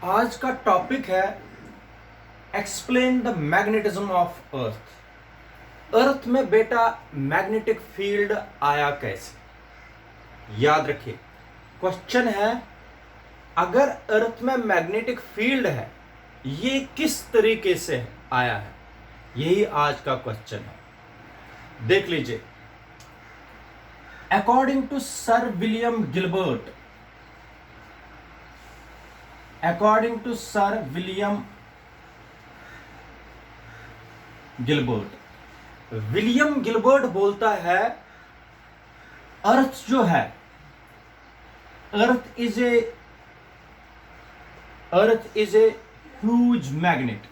आज का टॉपिक है explain the magnetism of earth. Earth में बेटा मैग्नेटिक फील्ड आया कैसे? याद रखिए, क्वेश्चन है अगर अर्थ में मैग्नेटिक फील्ड है ये किस तरीके से आया है, यही आज का क्वेश्चन है। देख लीजिए, according to sir William Gilbert, according to sir William Gilbert, William Gilbert बोलता है अर्थ जो है, earth is a huge magnet.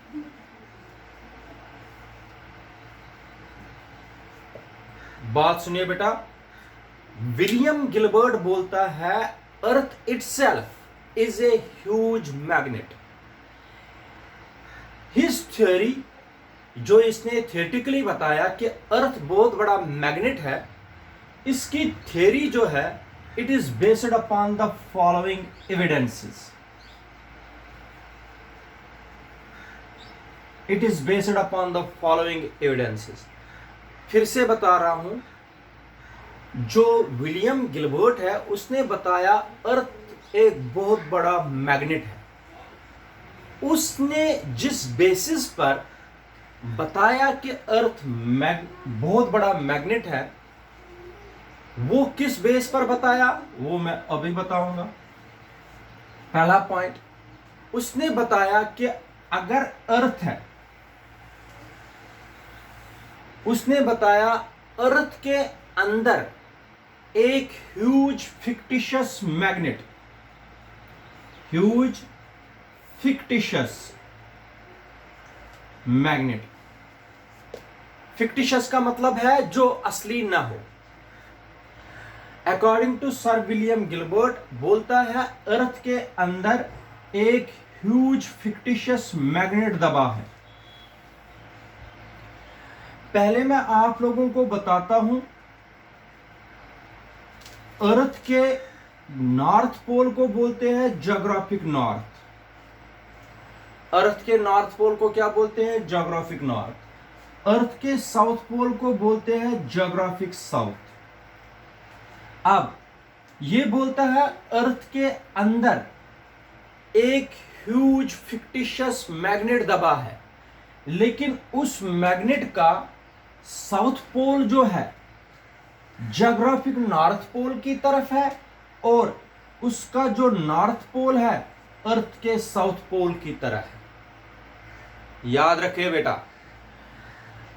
बात सुनिए बेटा, विलियम गिलबर्ट बोलता है earth itself is a huge magnet. His theory, जो इसने थियोरेटिकली बताया कि अर्थ बहुत बड़ा मैग्नेट है, इसकी थ्योरी जो है it is based upon the following evidences. It is based upon the following evidences. फिर से बता रहा हूं, जो विलियम गिलबर्ट है उसने बताया अर्थ एक बहुत बड़ा मैग्नेट है। उसने जिस बेसिस पर बताया कि अर्थ बहुत बड़ा मैग्नेट है, वो किस बेस पर बताया वो मैं अभी बताऊंगा। पहला पॉइंट, उसने बताया कि अगर अर्थ है, उसने बताया अर्थ के अंदर एक huge fictitious magnet, huge fictitious magnet. Fictitious का मतलब है जो असली ना हो। According to sir William Gilbert बोलता है अर्थ के अंदर एक ह्यूज फिक्टिशियस मैग्नेट दबा है। पहले मैं आप लोगों को बताता हूं, अर्थ के नॉर्थ पोल को बोलते हैं ज्योग्राफिक नॉर्थ। अर्थ के नॉर्थ पोल को क्या बोलते हैं? Geographic north. अर्थ के साउथ पोल को बोलते हैं ज्योग्राफिक साउथ। अब ये बोलता है अर्थ के अंदर एक ह्यूज फिक्टिशियस मैग्नेट दबा है, लेकिन उस मैग्नेट का साउथ पोल जो है ज्योग्राफिक नॉर्थ पोल की तरफ है, और उसका जो नॉर्थ पोल है अर्थ के साउथ पोल की तरह है। याद रखिए बेटा,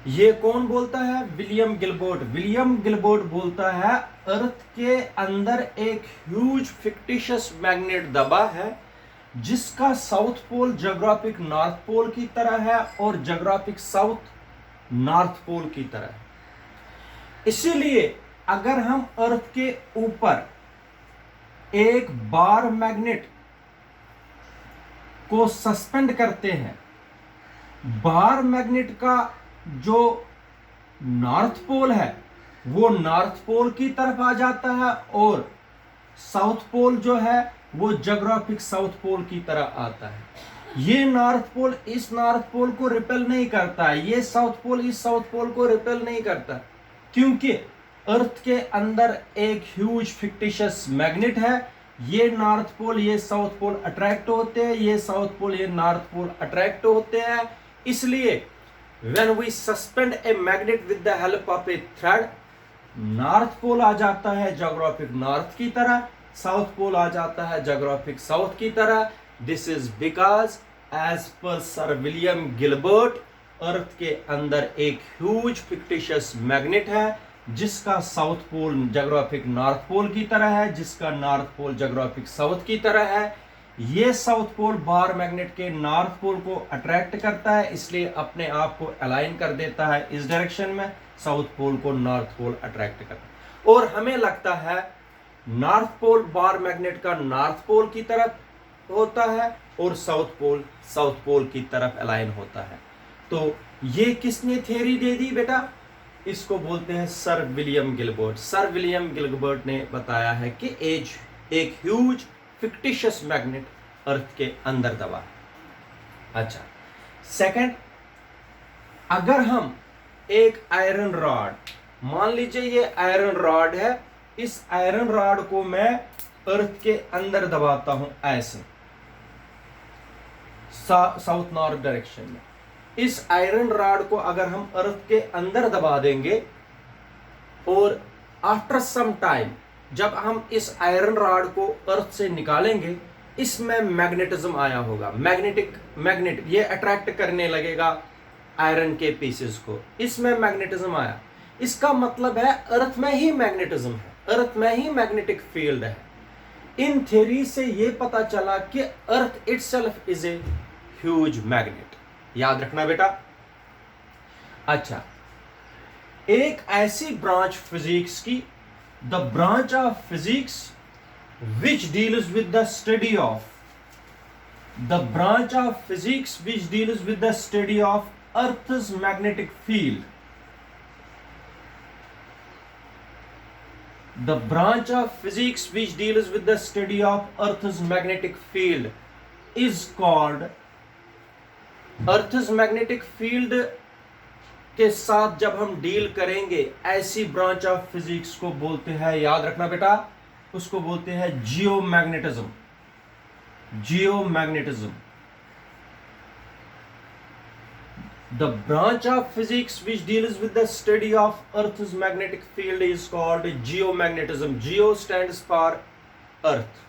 ये कौन बोलता है? William Gilbert. विलियम गिलबर्ट बोलता है अर्थ के अंदर एक ह्यूज फिक्टिशियस मैग्नेट दबा है, जिसका south pole geographic north pole की तरह है और ज्योग्राफिक साउथ नॉर्थ पोल की तरह है। इसीलिए अगर हम अर्थ के ऊपर एक बार मैग्नेट को सस्पेंड करते हैं, बार मैग्नेट का जो नॉर्थ पोल है वो नॉर्थ पोल की तरफ आ जाता है, और साउथ पोल जो है वो ज्योग्राफिक साउथ पोल की तरह आता है। ये नॉर्थ पोल इस नॉर्थ पोल को रिपेल नहीं करता है, ये साउथ पोल इस साउथ पोल को रिपेल नहीं करता, क्योंकि अर्थ के अंदर एक ह्यूज फिक्टिशियस मैग्नेट है। ये नॉर्थ पोल ये साउथ पोल अट्रैक्ट होते हैं, ये साउथ पोल ये नॉर्थ पोल अट्रैक्ट होते हैं। इसलिए when we suspend a magnet with the help of a thread, north pole आ जाता है ज्योग्राफिक नॉर्थ की तरह, साउथ पोल आ जाता है ज्योग्राफिक साउथ की तरह। This is because as per sir William Gilbert, earth के अंदर एक ह्यूज फिक्टिशियस मैग्नेट है, जिसका south pole geographic north pole की तरह है, जिसका नॉर्थ पोल ज्योग्राफिक साउथ की तरह है। ये साउथ पोल बार मैग्नेट के नॉर्थ पोल को अट्रैक्ट करता है, इसलिए अपने आप को अलाइन कर देता है इस डायरेक्शन में, साउथ पोल को नॉर्थ पोल अट्रैक्ट करता है। और हमें लगता है नॉर्थ पोल बार मैग्नेट का नॉर्थ पोल की तरफ होता है और साउथ पोल की तरफ अलाइन होता है। तो ये किसने थ्योरी दे दी बेटा? इसको बोलते हैं sir William Gilbert. Sir William Gilbert ने बताया है कि एक ह्यूज फिक्टिशियस मैग्नेट अर्थ के अंदर दबा है। अच्छा, सेकंड, अगर हम एक आयरन रॉड, मान लीजिए ये आयरन रॉड है, इस आयरन रॉड को मैं अर्थ के अंदर दबाता हूं ऐसे साउथ नॉर्थ डायरेक्शन में, इस आयरन रॉड को अगर हम अर्थ के अंदर दबा देंगे और आफ्टर सम टाइम जब हम इस आयरन रॉड को अर्थ से निकालेंगे, इसमें मैग्नेटिज्म आया होगा, मैग्नेट ये अट्रैक्ट करने लगेगा आयरन के पीसेस को, इसमें मैग्नेटिज्म आया। इसका मतलब है अर्थ में ही मैग्नेटिज्म है, अर्थ में ही मैग्नेटिक फील्ड है। इन थ्योरी से यह पता चला कि earth itself is a huge magnet. याद रखना बेटा। अच्छा, एक ऐसी ब्रांच फिजिक्स की, the branch of physics which deals with the study of, the branch of physics which deals with the study of earth's magnetic field, the branch of physics which deals with the study of earth's magnetic field is called, earth's magnetic field के साथ जब हम deal करेंगे ऐसी branch of physics को बोलते हैं, याद रखना बेटा, उसको बोलते हैं जियोमैग्नेटिज्म। जियोमैग्नेटिज्म, the branch of physics which deals with the study of earth's magnetic field is called geomagnetism. Geo stands for earth.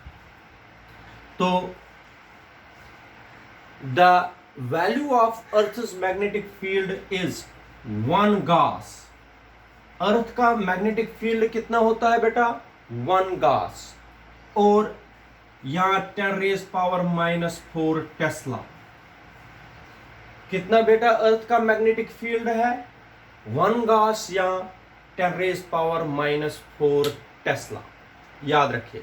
तो the value of earth's magnetic field is 1 Gauss. अर्थ का मैग्नेटिक फील्ड कितना होता है बेटा? 1 Gauss, और यहां 10⁻⁻⁴ Tesla. कितना बेटा अर्थ का मैग्नेटिक फील्ड है? 1 Gauss या 10⁻⁻⁴ टेस्ला। याद रखिए।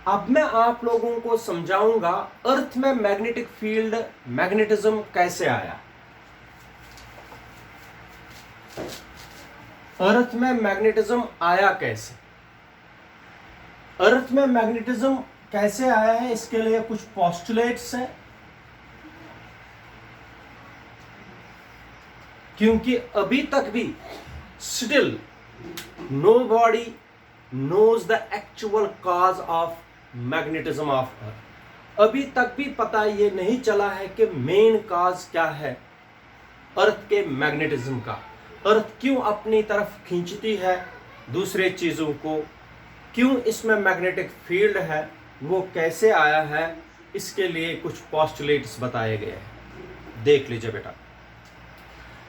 अब मैं आप लोगों को समझाऊंगा अर्थ में मैग्नेटिक फील्ड, मैग्नेटिज्म कैसे आया। अर्थ में मैग्नेटिज्म आया कैसे? अर्थ में मैग्नेटिज्म कैसे आया है, इसके लिए कुछ पोस्टुलेट्स हैं, क्योंकि अभी तक भी still nobody knows the actual cause of magnetism of earth. अभी तक भी पता ये नहीं चला है कि मेन कॉज क्या है अर्थ के मैग्नेटिज्म का। अर्थ क्यों अपनी तरफ खींचती है दूसरे चीजों को, क्यों इसमें मैग्नेटिक फील्ड है, वो कैसे आया है, इसके लिए कुछ पोस्टुलेट्स बताए गए हैं। देख लीजिए बेटा।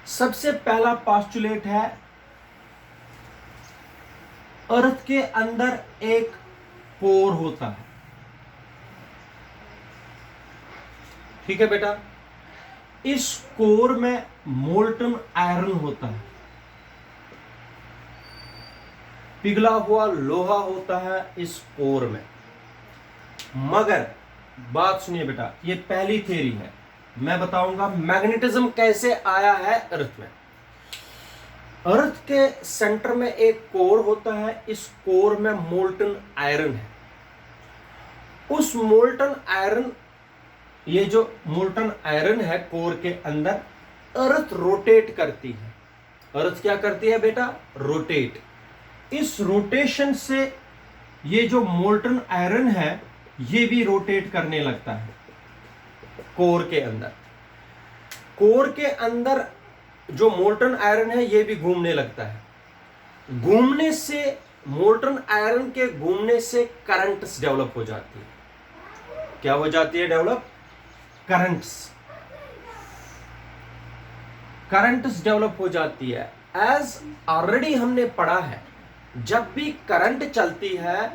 सबसे पहला पोस्टुलेट है, अर्थ के अंदर एक पोर होता है। ठीक है बेटा। इस कोर में मोल्टन आयरन होता है, पिघला हुआ लोहा होता है इस कोर में। मगर बात सुनिए बेटा, ये पहली थ्योरी है, मैं बताऊंगा मैग्नेटिज्म कैसे आया है अर्थ में। अर्थ के सेंटर में एक कोर होता है, इस कोर में मोल्टन आयरन है। उस मोल्टन आयरन, ये जो मोल्टन आयरन है कोर के अंदर, अर्थ रोटेट करती है। अर्थ क्या करती है बेटा? रोटेट। इस रोटेशन से ये जो मोल्टन आयरन है ये भी रोटेट करने लगता है कोर के अंदर। कोर के अंदर जो मोल्टन आयरन है ये भी घूमने लगता है। घूमने से, मोल्टन आयरन के घूमने से करंट्स डेवलप हो जाती है। क्या हो जाती है डेवलप? करंट्स डेवलप हो जाती है। एज ऑलरेडी हमने पढ़ा है, जब भी करंट चलती है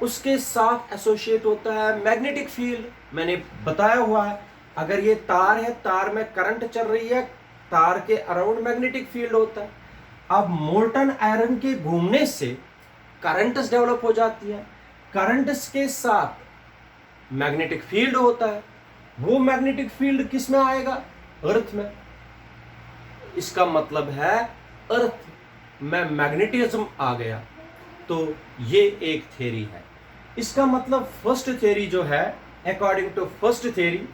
उसके साथ एसोसिएट होता है मैग्नेटिक फील्ड। मैंने बताया हुआ है, अगर ये तार है, तार में करंट चल रही है, तार के अराउंड मैग्नेटिक फील्ड होता है। अब मोल्टन आयरन के घूमने से करंट्स डेवलप हो जाती है, करंट्स के साथ मैग्नेटिक फील्ड होता है। वो मैग्नेटिक फील्ड किस में आएगा? अर्थ में। इसका मतलब है अर्थ में मैग्नेटिज्म आ गया। तो ये एक थ्योरी है। इसका मतलब फर्स्ट थ्योरी जो है अकॉर्डिंग टू फर्स्ट थ्योरी,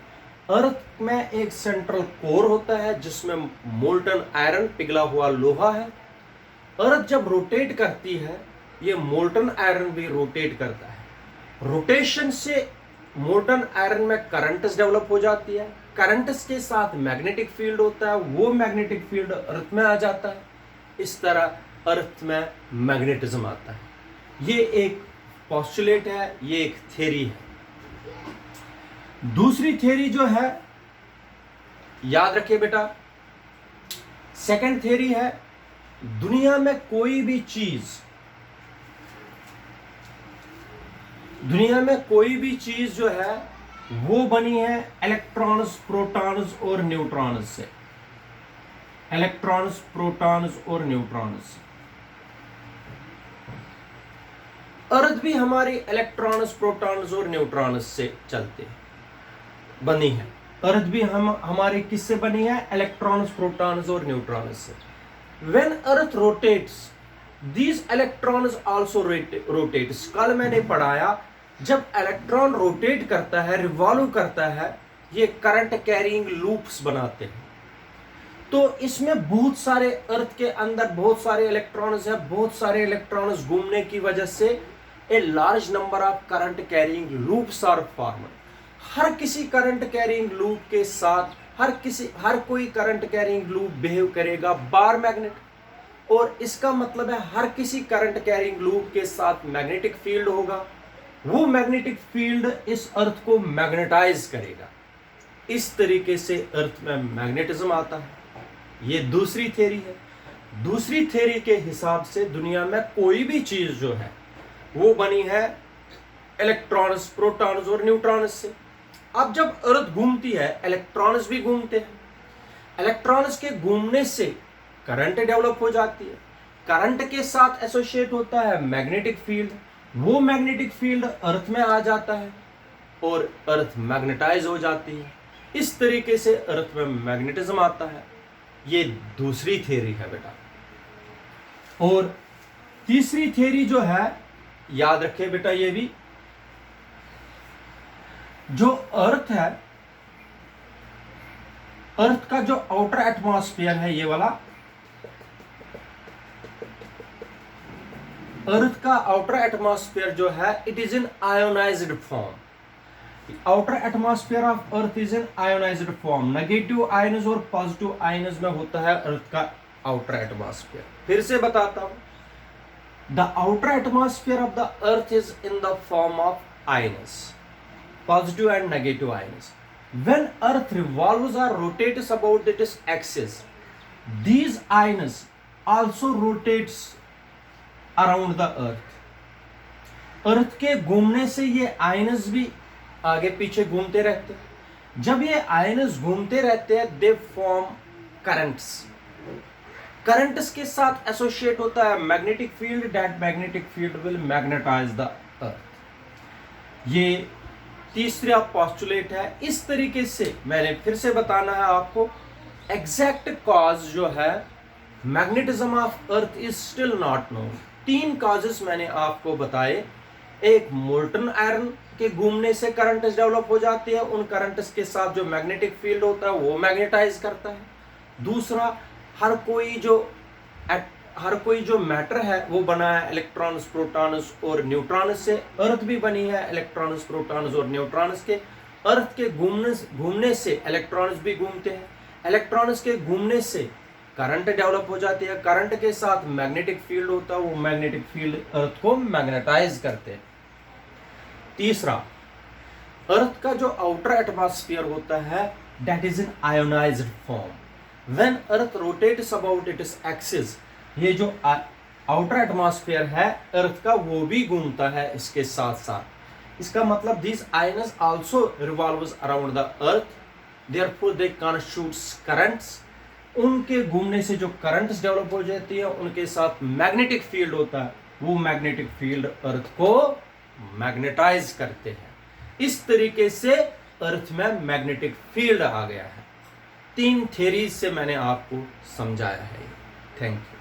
अर्थ में एक सेंट्रल कोर होता है जिसमें मोल्टन आयरन, पिघला हुआ लोहा है। अर्थ जब रोटेट करती है, ये मोल्टन आयरन भी रोटेट करता है। रोटेशन से मोल्टन आयरन में करंट्स डेवलप हो जाती है, करंट्स के साथ मैग्नेटिक फील्ड होता है, वो मैग्नेटिक फील्ड अर्थ में आ जाता है। इस तरह अर्थ में मैग्नेटिज्म आता है। ये एक पोस्टुलेट है, ये एक थ्योरी है। दूसरी थ्योरी जो है, याद रखिए बेटा, सेकंड थ्योरी है, दुनिया में कोई भी चीज जो है वो बनी है इलेक्ट्रॉन्स, प्रोटॉन्स और न्यूट्रॉन्स से। इलेक्ट्रॉन्स, प्रोटॉन्स और न्यूट्रॉन्स। अर्थ भी हमारी इलेक्ट्रॉन्स, प्रोटॉन्स और न्यूट्रॉन्स से चलते बनी है। अर्थ भी हमारी किससे बनी है? इलेक्ट्रॉन्स, प्रोटॉन्स और न्यूट्रॉन्स से। When earth rotates, these electrons also rotates. कल मैंने पढ़ाया, जब इलेक्ट्रॉन रोटेट करता है, रिवॉल्व करता है, ये करंट कैरिंग लूप्स बनाते हैं। तो इसमें बहुत सारे, अर्थ के अंदर बहुत सारे इलेक्ट्रॉन्स हैं, बहुत सारे इलेक्ट्रॉन्स घूमने की वजह से a large number of current carrying loops are formed. हर किसी करंट कैरिंग लूप के साथ हर कोई करंट कैरिंग लूप बिहेव करेगा बार मैग्नेट, और इसका मतलब है हर किसी करंट कैरिंग लूप के साथ मैग्नेटिक फील्ड होगा। वो मैग्नेटिक फील्ड इस अर्थ को मैग्नेटाइज करेगा। इस तरीके से अर्थ में मैग्नेटिज्म आता है। ये दूसरी थ्योरी है। दूसरी थ्योरी के हिसाब से दुनिया में कोई भी चीज जो है वो बनी है इलेक्ट्रॉन्स, प्रोटॉन्स और न्यूट्रॉन्स से। अब जब अर्थ घूमती है, इलेक्ट्रॉन्स भी घूमते हैं। इलेक्ट्रॉन्स के घूमने से करंट डेवलप हो जाती है। करंट के साथ एसोसिएट होता है मैग्नेटिक फील्ड। वो मैग्नेटिक फील्ड अर्थ में आ जाता है और अर्थ मैग्नेटाइज हो जाती है। इस तरीके से अर्थ में मैग्नेटिज्म आता है। ये दूसरी थ्योरी है बेटा। और तीसरी थ्योरी जो है, याद रखिए बेटा, ये भी जो अर्थ है, अर्थ का जो आउटर एटमॉस्फेयर है, ये वाला अर्थ का आउटर एटमॉस्फेयर जो है, it is in ionised form. Outer atmosphere of earth is in ionised form. Negative ions और पॉजिटिव आयन्स में होता है अर्थ का आउटर एटमॉस्फेयर। फिर से बताता हूं, the outer atmosphere of the earth is in the form of ions, positive and negative ions. When earth revolves or rotates about its axis, these ions also rotates around the earth. अर्थ के घूमने से ये ions भी आगे पीछे घूमते रहते हैं। जब ये आयन्स घूमते रहते हैं, दे फॉर्म करंट्स। करंट्स के साथ एसोसिएट होता है magnetic field. That magnetic field will magnetize the earth. ये तीसरा पोस्टुलेट है। इस तरीके से मैंने फिर से बताना है आपको, एग्जैक्ट कॉज जो है magnetism of earth is still not known. 3 causes मैंने आपको बताए। एक, मोल्टन आयरन के घूमने से करंट डेवलप हो जाती है, उन करंट्स के साथ जो मैग्नेटिक फील्ड होता है वो मैग्नेटाइज करता है। दूसरा, हर कोई जो मैटर है वो बना है इलेक्ट्रॉन्स, प्रोटॉन्स और न्यूट्रॉन्स से। अर्थ भी बनी है इलेक्ट्रॉन्स, प्रोटॉन्स और न्यूट्रॉन्स के। अर्थ के घूमने से इलेक्ट्रॉन्स भी घूमते हैं। इलेक्ट्रॉन्स के घूमने से करंट डेवलप हो जाती है। करंट के साथ मैग्नेटिक फील्ड होता है, वो मैग्नेटिक फील्ड अर्थ को मैग्नेटाइज करते हैं। तीसरा, अर्थ का जो आउटर एटमॉस्फेयर होता है, that is in ionised form. When earth rotates about its axis, ये जो आउटर एटमॉस्फेयर है अर्थ का, वो भी घूमता है इसके साथ साथ। इसका मतलब this ions also revolves around the earth, therefore they constitutes currents. उनके घूमने से जो करंट्स डेवलप हो जाती है, उनके साथ मैग्नेटिक फील्ड होता है, वो मैग्नेटिक फील्ड अर्थ को मैग्नेटाइज करते हैं। इस तरीके से अर्थ में मैग्नेटिक फील्ड आ गया है। 3 थ्योरीज से मैंने आपको समझाया है। Thank you.